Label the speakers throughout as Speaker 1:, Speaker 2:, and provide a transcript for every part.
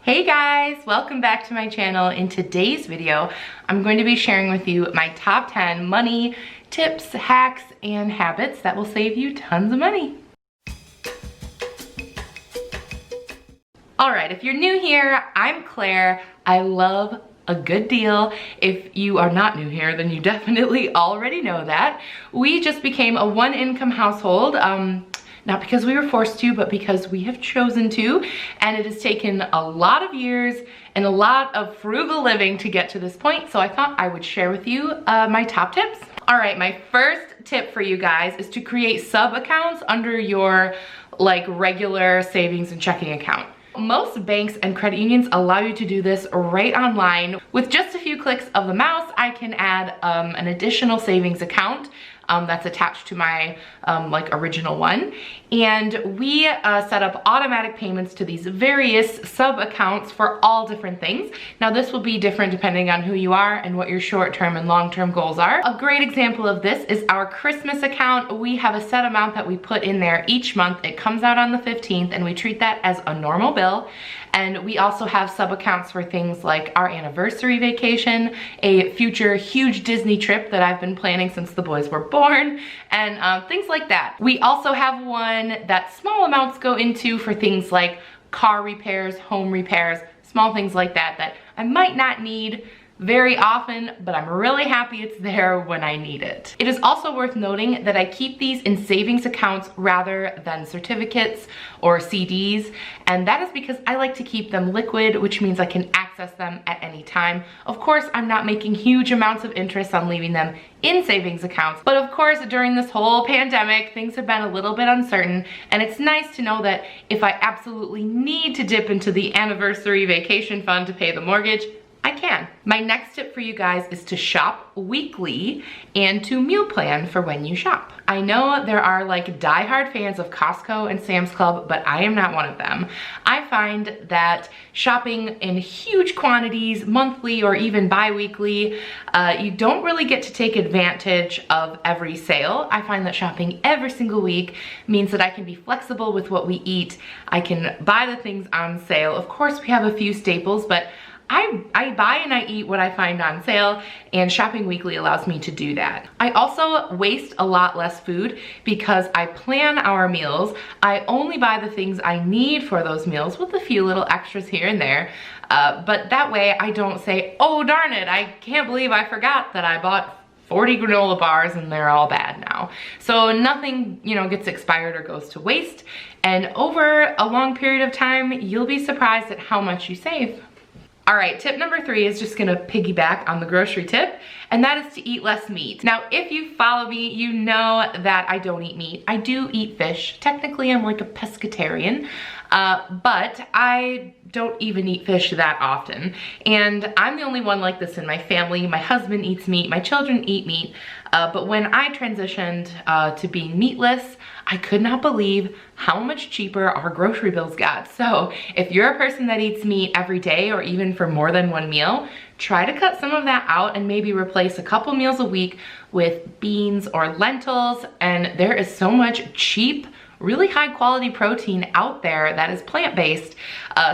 Speaker 1: Hey guys, welcome back to my channel. In today's video, I'm going to be sharing with you my top 10 money tips, hacks, and habits that will save you tons of money. All right, if you're new here, I'm Claire. I love a good deal. If you are not new here, then you definitely already know that. We just became a one-income household. Not because we were forced to, but because we have chosen to. And it has taken a lot of years and a lot of frugal living to get to this point. So I thought I would share with you my top tips. All right, my first tip for you guys is to create sub accounts under your regular savings and checking account. Most banks and credit unions allow you to do this right online. With just a few clicks of the mouse, I can add an additional savings account that's attached to my original one. And we set up automatic payments to these various sub accounts for all different things. Now this will be different depending on who you are and what your short-term and long-term goals are. A great example of this is our Christmas account. We have a set amount that we put in there each month. It comes out on the 15th and we treat that as a normal bill. And we also have sub accounts for things like our anniversary vacation, a future huge Disney trip that I've been planning since the boys were born, and things like that. We also have one that small amounts go into for things like car repairs, home repairs, small things like that that I might not need very often, but I'm really happy it's there when I need it. It is also worth noting that I keep these in savings accounts rather than certificates or CDs, and that is because I like to keep them liquid, which means I can access them at any time. Of course, I'm not making huge amounts of interest on leaving them in savings accounts, but of course, during this whole pandemic, things have been a little bit uncertain, and it's nice to know that if I absolutely need to dip into the anniversary vacation fund to pay the mortgage, I can. My next tip for you guys is to shop weekly and to meal plan for when you shop. I know there are diehard fans of Costco and Sam's Club, but I am not one of them. I find that shopping in huge quantities, monthly or even bi-weekly, you don't really get to take advantage of every sale. I find that shopping every single week means that I can be flexible with what we eat. I can buy the things on sale. Of course, we have a few staples, but I buy and I eat what I find on sale, and shopping weekly allows me to do that. I also waste a lot less food because I plan our meals. I only buy the things I need for those meals with a few little extras here and there. But that way I don't say, oh darn it, I can't believe I forgot that I bought 40 granola bars and they're all bad now. So nothing, gets expired or goes to waste. And over a long period of time, you'll be surprised at how much you save. All right, tip number 3 is just gonna piggyback on the grocery tip, and that is to eat less meat. Now, if you follow me, you know that I don't eat meat. I do eat fish. Technically, I'm like a pescatarian, but I don't even eat fish that often. And I'm the only one like this in my family. My husband eats meat, my children eat meat, but when I transitioned to being meatless, I could not believe how much cheaper our grocery bills got. So if you're a person that eats meat every day or even for more than one meal, try to cut some of that out and maybe replace a couple meals a week with beans or lentils. And there is so much cheap, really high quality protein out there that is plant-based.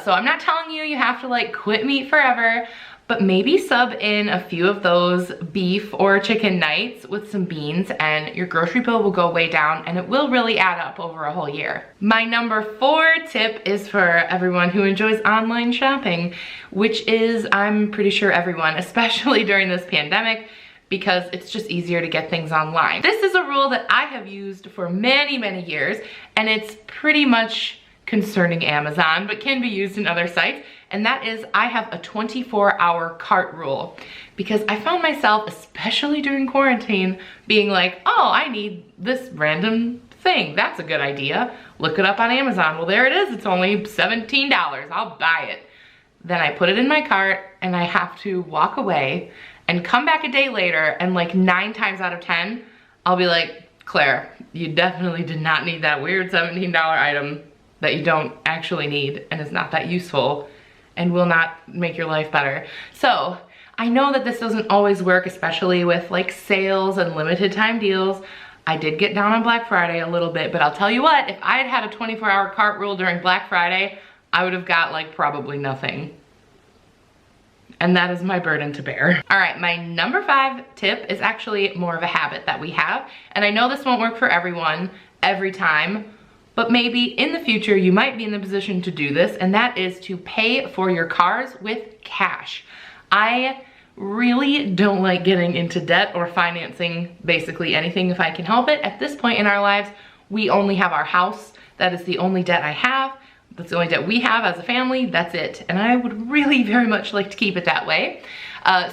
Speaker 1: So I'm not telling you have to quit meat forever, but maybe sub in a few of those beef or chicken nights with some beans and your grocery bill will go way down and it will really add up over a whole year. My number 4 tip is for everyone who enjoys online shopping, which is, I'm pretty sure everyone, especially during this pandemic, because it's just easier to get things online. This is a rule that I have used for many, many years, and it's pretty much concerning Amazon, but can be used in other sites. And that is, I have a 24-hour cart rule, because I found myself, especially during quarantine, being like, oh, I need this random thing. That's a good idea. Look it up on Amazon. Well, there it is. It's only $17. I'll buy it. Then I put it in my cart and I have to walk away and come back a day later, and 9 times out of 10, I'll be like, Claire, you definitely did not need that weird $17 item that you don't actually need and is not that useful and will not make your life better. So I know that this doesn't always work, especially with sales and limited time deals. I did get down on Black Friday a little bit, but I'll tell you what, if I had had a 24-hour cart rule during Black Friday, I would have got like probably nothing. And that is my burden to bear. All right, my number 5 tip is actually more of a habit that we have. And I know this won't work for everyone every time, but maybe in the future you might be in the position to do this, and that is to pay for your cars with cash. I really don't like getting into debt or financing basically anything if I can help it. At this point in our lives, we only have our house. That is the only debt I have. That's the only debt we have as a family, that's it. And I would really very much like to keep it that way.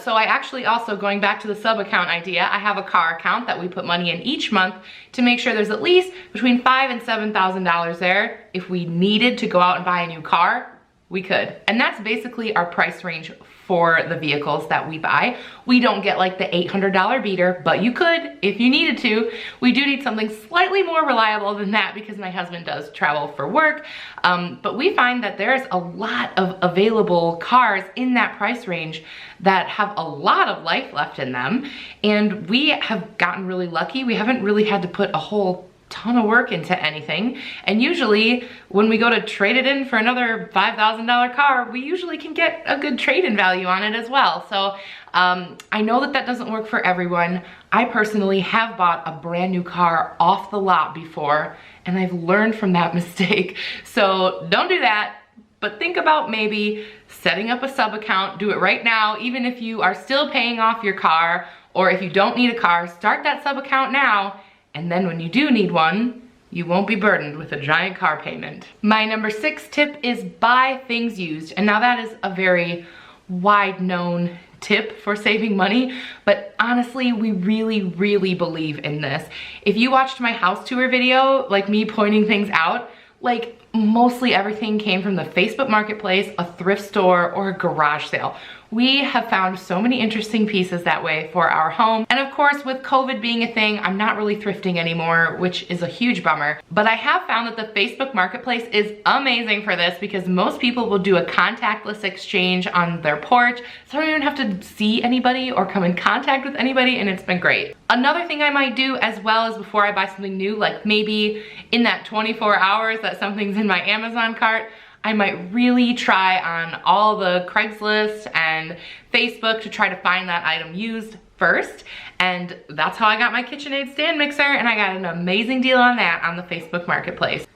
Speaker 1: So I actually also, going back to the sub account idea, I have a car account that we put money in each month to make sure there's at least between $5,000 and $7,000 there. If we needed to go out and buy a new car, we could. And that's basically our price range for the vehicles that we buy. We don't get like the $800 beater, but you could if you needed to. We do need something slightly more reliable than that because my husband does travel for work. But we find that there's a lot of available cars in that price range that have a lot of life left in them. And we have gotten really lucky. We haven't really had to put a whole ton of work into anything, and usually when we go to trade it in for another $5,000 car, we usually can get a good trade-in value on it as well. So I know that that doesn't work for everyone. I personally have bought a brand new car off the lot before, and I've learned from that mistake. So don't do that, but think about maybe setting up a sub account. Do it right now, even if you are still paying off your car, or if you don't need a car, start that sub account now. And then when you do need one, you won't be burdened with a giant car payment. My number 6 tip is buy things used. And now that is a very wide known tip for saving money, but honestly, we really, really believe in this. If you watched my house tour video, like me pointing things out, like mostly everything came from the Facebook Marketplace, a thrift store, or a garage sale. We have found so many interesting pieces that way for our home. And of course, with COVID being a thing, I'm not really thrifting anymore, which is a huge bummer. But I have found that the Facebook Marketplace is amazing for this because most people will do a contactless exchange on their porch, so I don't even have to see anybody or come in contact with anybody, and it's been great. Another thing I might do as well is before I buy something new, like maybe in that 24 hours that something's in my Amazon cart, I might really try on all the Craigslist and Facebook to try to find that item used first. And that's how I got my KitchenAid stand mixer, and I got an amazing deal on that on the Facebook Marketplace.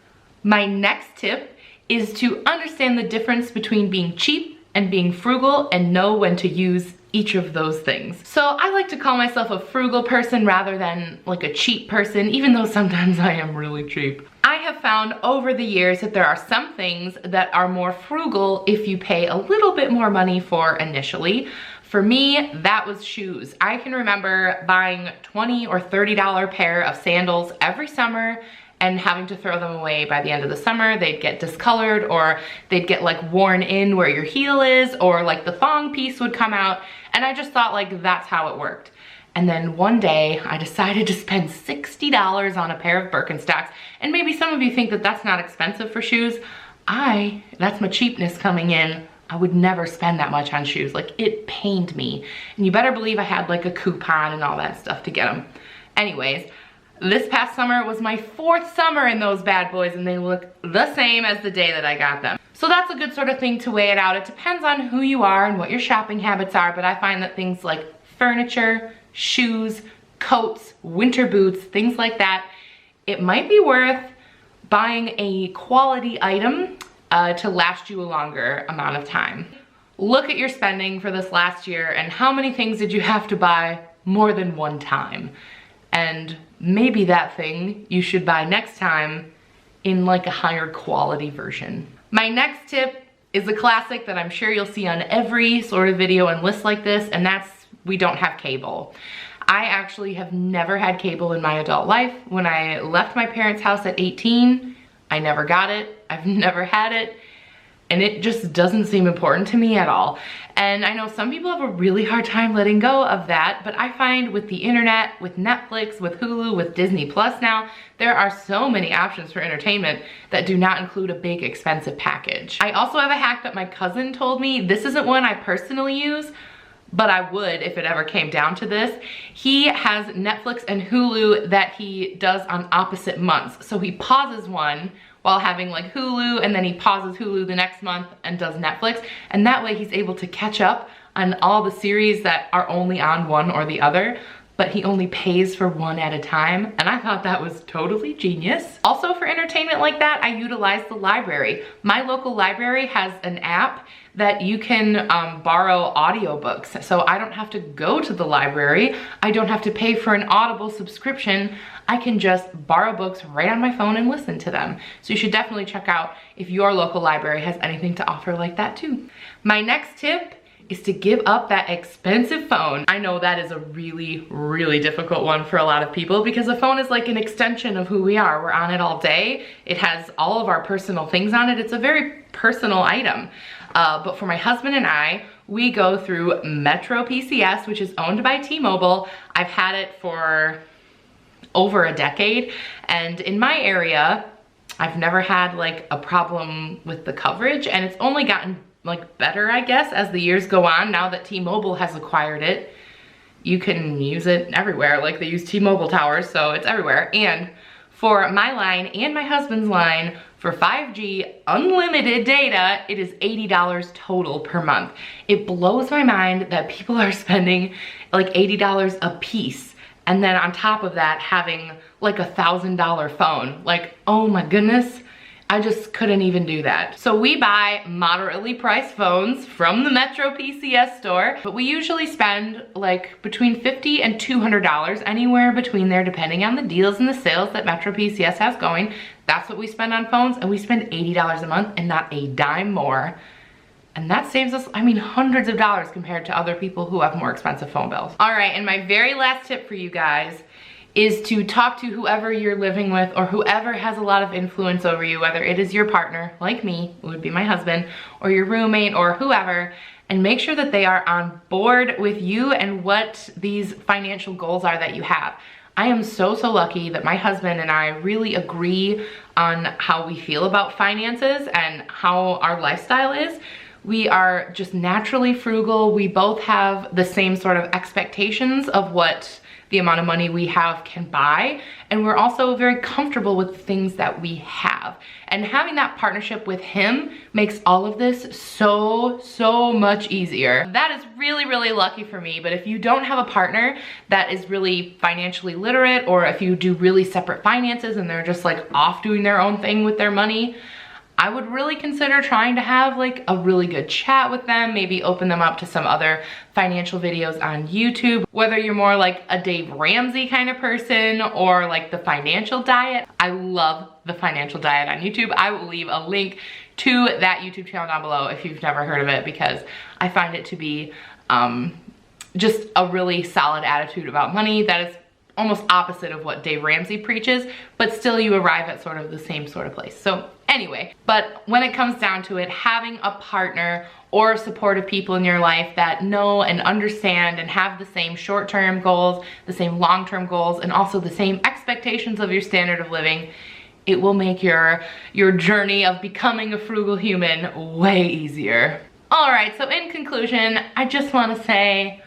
Speaker 1: My next tip is to understand the difference between being cheap and being frugal and know when to use each of those things. So I like to call myself a frugal person rather than like a cheap person, even though sometimes I am really cheap. I have found over the years that there are some things that are more frugal if you pay a little bit more money for initially. For me, that was shoes. I can remember buying $20 or $30 pair of sandals every summer and having to throw them away by the end of the summer. They'd get discolored, or they'd get like worn in where your heel is, or like the thong piece would come out. And I just thought like that's how it worked. And then one day I decided to spend $60 on a pair of Birkenstocks. And maybe some of you think that that's not expensive for shoes. That's my cheapness coming in. I would never spend that much on shoes. Like, it pained me. And you better believe I had like a coupon and all that stuff to get them. Anyways, this past summer was my 4th summer in those bad boys, and they look the same as the day that I got them. So that's a good sort of thing to weigh it out. It depends on who you are and what your shopping habits are, but I find that things like furniture, shoes, coats, winter boots, things like that, it might be worth buying a quality item to last you a longer amount of time. Look at your spending for this last year and how many things did you have to buy more than one time? And maybe that thing you should buy next time in like a higher quality version. My next tip is a classic that I'm sure you'll see on every sort of video and list like this, and that's we don't have cable. I actually have never had cable in my adult life. When I left my parents' house at 18, I never got it. I've never had it. And it just doesn't seem important to me at all. And I know some people have a really hard time letting go of that, but I find with the internet, with Netflix, with Hulu, with Disney Plus now, there are so many options for entertainment that do not include a big expensive package. I also have a hack that my cousin told me. This isn't one I personally use, but I would if it ever came down to this. He has Netflix and Hulu that he does on opposite months. So he pauses one while having like Hulu, and then he pauses Hulu the next month and does Netflix. And that way he's able to catch up on all the series that are only on one or the other, but he only pays for one at a time. And I thought that was totally genius. Also for entertainment like that, I utilize the library. My local library has an app that you can borrow audiobooks. So I don't have to go to the library. I don't have to pay for an Audible subscription. I can just borrow books right on my phone and listen to them. So you should definitely check out if your local library has anything to offer like that too. My next tip is to give up that expensive phone. I know that is a really, really difficult one for a lot of people because a phone is like an extension of who we are. We're on it all day. It has all of our personal things on it. It's a very personal item. But for my husband and I, we go through Metro PCS, which is owned by T-Mobile. I've had it for over a decade. And in my area, I've never had like a problem with the coverage, and it's only gotten like better, I guess, as the years go on. Now that T-Mobile has acquired it, you can use it everywhere. Like they use T-Mobile towers, so it's everywhere. And for my line and my husband's line, for 5G unlimited data, it is $80 total per month. It blows my mind that people are spending like $80 a piece, and then on top of that having like $1,000 phone. Like, oh my goodness, I just couldn't even do that. So we buy moderately priced phones from the Metro PCS store, but we usually spend like between $50 and $200, anywhere between there, depending on the deals and the sales that Metro PCS has going. That's what we spend on phones, and we spend $80 a month and not a dime more. And that saves us, I mean, hundreds of dollars compared to other people who have more expensive phone bills. All right, and my very last tip for you guys is to talk to whoever you're living with or whoever has a lot of influence over you, whether it is your partner, like me, who would be my husband, or your roommate or whoever, and make sure that they are on board with you and what these financial goals are that you have. I am so lucky that my husband and I really agree on how we feel about finances and how our lifestyle is. We are just naturally frugal. We both have the same sort of expectations of what the amount of money we have can buy, and we're also very comfortable with the things that we have. And having that partnership with him makes all of this so much easier. That is really lucky for me, but if you don't have a partner that is really financially literate, or if you do really separate finances and they're just like off doing their own thing with their money, I would really consider trying to have like a really good chat with them, maybe open them up to some other financial videos on YouTube. Whether you're more like a Dave Ramsey kind of person or like the financial diet. I love the financial diet on YouTube. I will leave a link to that YouTube channel down below if you've never heard of it, because I find it to be just a really solid attitude about money that is almost opposite of what Dave Ramsey preaches, but still you arrive at sort of the same sort of place. So anyway, but when it comes down to it, having a partner or supportive people in your life that know and understand and have the same short-term goals, the same long-term goals, and also the same expectations of your standard of living, it will make your journey of becoming a frugal human way easier. All right, so in conclusion, I just want to say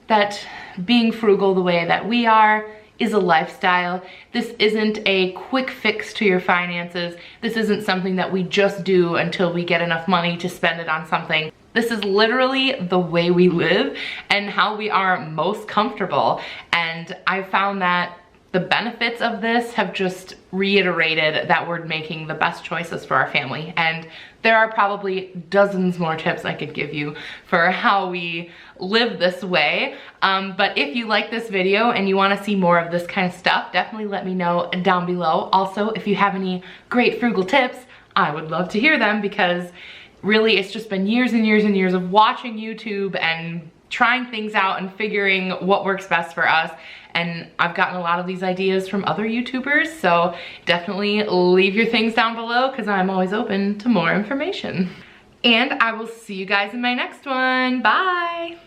Speaker 1: that being frugal the way that we are is a lifestyle. This isn't a quick fix to your finances. This isn't something that we just do until we get enough money to spend it on something. This is literally the way we live and how we are most comfortable. And I found that the benefits of this have just reiterated that we're making the best choices for our family. And there are probably dozens more tips I could give you for how we live this way. But if you like this video and you want to see more of this kind of stuff, definitely let me know down below. Also, if you have any great frugal tips, I would love to hear them, because really it's just been years and years and years of watching YouTube and trying things out and figuring what works best for us. And I've gotten a lot of these ideas from other YouTubers, so definitely leave your things down below, because I'm always open to more information. And I will see you guys in my next one. Bye!